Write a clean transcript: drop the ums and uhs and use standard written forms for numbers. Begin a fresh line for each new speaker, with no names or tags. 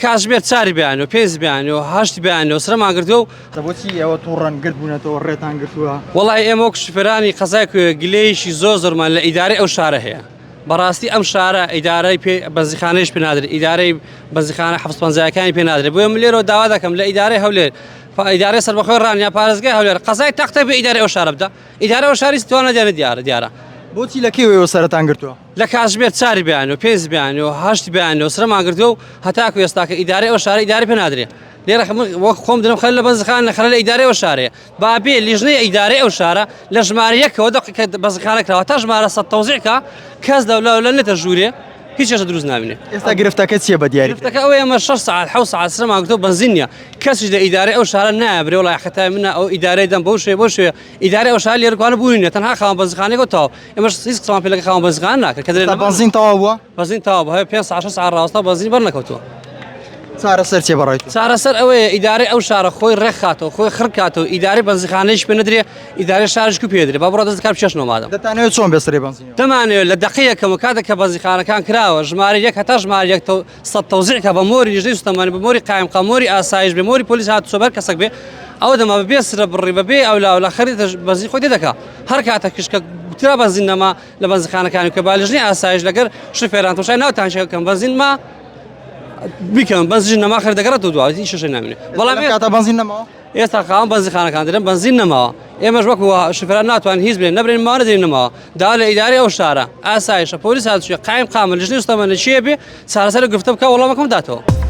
کاتژمێر چاری بیان و پێنج بیان و هەشت بیان و سرەمان کردو و
بۆچی ئەوە تووڕەن گرت بوونەتەوە ڕێتان گرتووە
وڵی ئێمە وەک شوفێرانی قەزای گلەیەکی زۆرمان لە ئیدارەی ئەو شارە هەیە بەڕاستی ئەم شارە ئیدارەی بەنزیخانەیەش پێ نادرێت ئیدارەی بەنزیخانە حەفت پەنجاکانی پێ نادرێت بۆ ئێمە لێرەوە داوا دەکەم لە ئیدارەی هەولێر ئیدارەی سەربەخۆی ڕانیا پارێزگای هەولێر قەزای تەختە بە ئیدارەی ئەو شارە بدە ئیدارەی ئەو شاری توانە دیارە دیارە
بۆچی لە کێوەوە سەرەتان گرتووە
لە کاتژمێر چاری بیان و پێنج بیان و هەشت بیان و سرەمان کردو و هەتاکو ئێستاکە ئیدارەی ئەو شارە ئیدارەی پێ نادرێت لێرە وەک خۆم دەم خەل لە بەنزیخانە خەل لە ئیدارەی ئەو شارەیە بابێ لیژنەی ئیدارەی ئەو شارە لە ژمارە یەکەوە بەنزیخانە کراوە تا ژمارە سەد تەوزیعکە کەس لە نێتە ژوورێ هیچ چێژە دروست نابینێ
ئێستا گرفتەکە چییە بە دیاری
گرفتەکە ئەوەیە ئەمە 6 ساعت 7 ساعت سرەمان کردو بەنزین نییە کەسیش لە ئیدارەی ئەو شارە نایبرێ وڵای خەتای منە ئەو ئیدارەی دەم بەو شوێ ئیدارەی ئەو شار لێرەکوانە بووینێ تەنها خاوەن بەنزیخانەیەکەوە تاو ئێمەش هیچ قسەمان پێ لەگە خاوەن بەنزیخانە ناکرد کە
تا بەنزین تەواو بووە
بەنزین تاو بە 5 ساعت 6 ساعت ڕاستە بەنزین بەرنەکەوتووە
چارەسەر چێ بەڕێت
چارەسەر ئەوەیە ئیدارەی ئەو شارە خۆی ڕێکخاتەوە خۆی خڕکاتەوە ئیدارەی بەنزیخانەیەش پێ نەدرێ ئیدارەی شارشکو پێدرێ با بڕۆ دەست کار بچێشنەوە مادەم
دەتانەوێت چۆن بێسەرێ بەنزین
دەمانەوێت لە دقیقەکەم کاتێک کە بەنزیخانەکان کراوە ژمارە یەک هەتا ژمارە یەک سەد تەوزیعکە بە مۆری لیژنەی سوتەمانی بە مۆری قایم مۆری ئاسایش بێ مۆری پۆلیس هاتووە بەر کەسێک بێ ئەوە دەما بەبێ سرە بڕی بەبێ ئەولا خەریتە بەنزین خۆی دەکا هەر کاتێکیش کە ترا بەنزین نەما لە بەنزیخانەکانی کە با لیژنەی ئاسایش لەگەر شوفێران تۆشای ناوتان شەکەم بەنزین ما بیکەم بەنزین نەما خەر دەگەڕێتەوە دوای هیچ شەشە نامێنێ
بەڵام کاتە بەنزین نەماوە
ئێستا خاوەن بەنزیخانەکان دەرێن بەنزین نەماوە ئێمەش وەکو شوفێران ناتوان هیچ بێن نەبرێن ماوە نەدەین نەماوە دا لە ئیدارەی ئەو شارە ئاسایشە پۆلیس هاتووە قایم لیژنەی سوتەمانی چیە بێ چارەسەر گرفتە بکە وەڵامەکەم داتەوە